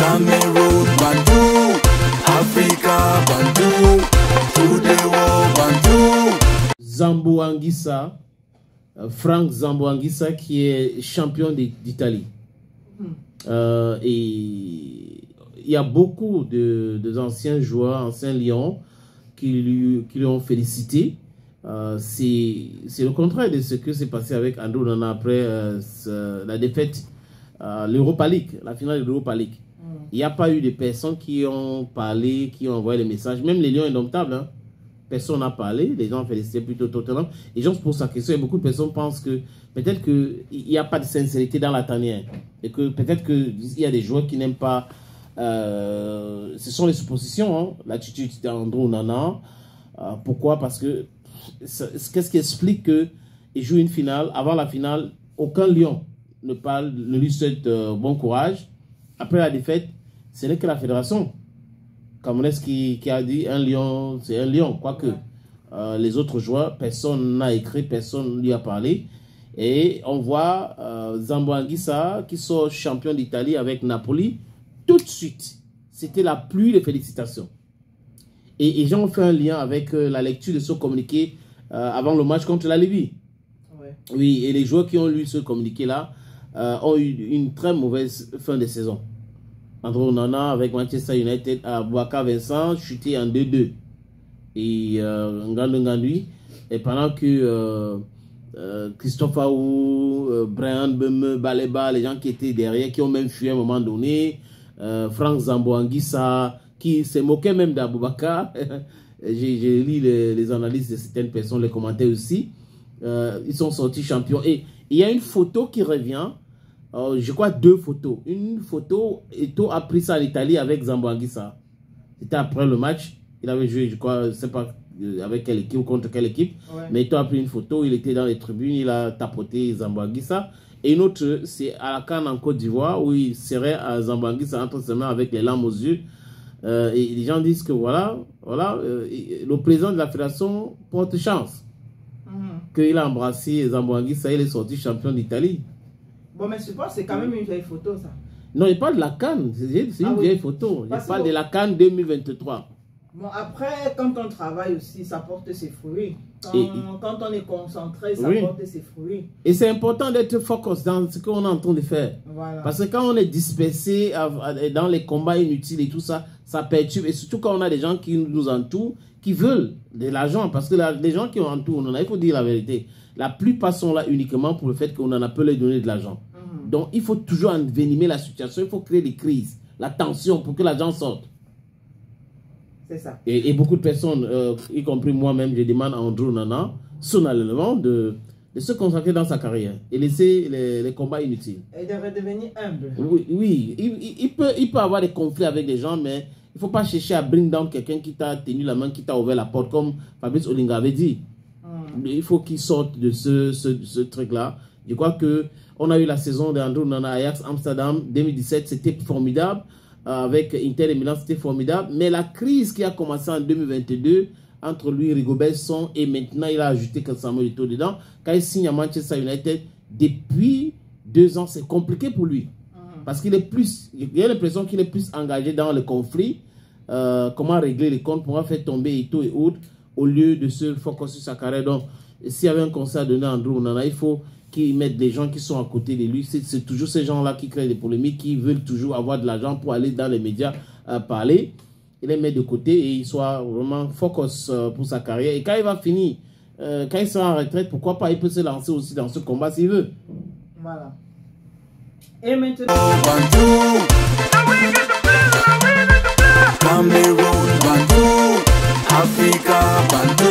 Cameroon, Bantou, Africa, Bantou, to the world, Bantou. Zambo Anguissa, Franck Zambo Anguissa, qui est champion d'Italie. Et il y a beaucoup d'anciens joueurs, anciens lions, qui lui ont félicité. C'est le contraire de ce que s'est passé avec Andrew Onana après la défaite, l'Europa League, la finale de l'Europa League. Il n'y a pas eu de personnes qui ont parlé, qui ont envoyé les messages, même les lions indomptables. Hein. Personne n'a parlé, les gens félicitaient plutôt Tottenham. Les gens se posent la question et beaucoup de personnes pensent que peut-être qu'il n'y a pas de sincérité dans la tanière. Et que peut-être qu'il y a des joueurs qui n'aiment pas. Ce sont les suppositions, hein, l'attitude d'Andrew Onana. Pourquoi? Parce que qu'est-ce qui explique qu'il joue une finale? Avant la finale, aucun lion ne lui souhaite bon courage. Après la défaite, ce n'est que la fédération camerounaise qui a dit un lion, c'est un lion. Quoique les autres joueurs, personne n'a écrit, personne ne lui a parlé. Et on voit Zambo Anguissa qui sort champion d'Italie avec Napoli. Tout de suite, c'était la pluie de félicitations. Et les gens ont fait un lien avec la lecture de ce communiqué avant le match contre la Libye. Ouais. Oui, et les joueurs qui ont lu ce communiqué-là ont eu une très mauvaise fin de saison. Andrew Onana avec Manchester United, à Boubacar Vincent, chuté en 2-2. Et Ngandou Ngandui. Et pendant que Christophe Aou, Brian Beme, Baleba, les gens qui étaient derrière, qui ont même fui à un moment donné, Franck Zambo Anguissa, qui se moquait même d'Aboubacar. J'ai lu les analyses de certaines personnes, les commentaires aussi. Ils sont sortis champions. Et il y a une photo qui revient. Je crois 2 photos. Une photo, Eto'o a pris ça à l'Italie avec Zambo Anguissa. C'était après le match. Il avait joué, je crois, je ne sais pas avec quelle équipe ou contre quelle équipe. Ouais. Mais Eto'o a pris une photo. Il était dans les tribunes. Il a tapoté Zambo Anguissa. Et une autre, c'est à la CAN en Côte d'Ivoire où il serait à Zambo Anguissa entre ses mains avec les larmes aux yeux. Et les gens disent que voilà, le président de la fédération porte chance. Qu'il a embrassé Zambo Anguissa, il est sorti champion d'Italie. Bon, mais je pense que c'est quand même une vieille photo, ça. Non, il parle de la CAN, c'est une vieille photo. Il parle de la CAN 2023. Bon, après, quand on travaille aussi, ça porte ses fruits. Quand on est concentré, ça porte ses fruits. Et c'est important d'être focus dans ce qu'on est en train de faire. Voilà. Parce que quand on est dispersé dans les combats inutiles et tout ça, ça perturbe. Et surtout quand on a des gens qui nous entourent, qui veulent de l'argent. Parce que les gens qui entourent, il faut dire la vérité. La plupart sont là uniquement pour le fait qu'on en a peu leur donner de l'argent. Donc, il faut toujours envenimer la situation. Il faut créer des crises, la tension pour que l'argent sorte. C'est ça. Et beaucoup de personnes, y compris moi-même, je demande à Andrew Onana, solennellement, de se consacrer dans sa carrière et laisser les combats inutiles. Et de redevenir humble. Oui, il peut avoir des conflits avec des gens, mais il ne faut pas chercher à bring down quelqu'un qui t'a tenu la main, qui t'a ouvert la porte, comme Fabrice Olinga avait dit. Il faut qu'il sorte de ce truc-là. Je crois qu'on a eu la saison d'Andrew Onana Ajax Amsterdam 2017, c'était formidable. Avec Inter et Milan, c'était formidable. Mais la crise qui a commencé en 2022 entre lui, Rigobert Song, et maintenant il a ajouté Samuel Eto'o dedans. Quand il signe à Manchester United, depuis 2 ans, c'est compliqué pour lui. Parce qu'il est plus, il a l'impression qu'il est plus engagé dans le conflit. Comment régler les comptes, pour faire tomber Eto'o et autres, au lieu de se focus sur sa carrière. Donc, s'il y avait un conseil à donner à Andrew Onana, il faut qu'il mette des gens qui sont à côté de lui. C'est toujours ces gens-là qui créent des polémiques, qui veulent toujours avoir de l'argent pour aller dans les médias parler. Il les met de côté et il soit vraiment focus pour sa carrière. Et quand il va finir, quand il sera en retraite, pourquoi pas, il peut se lancer aussi dans ce combat s'il veut. Voilà. Et maintenant... Cameroun, Bantou, Africa, Bantou.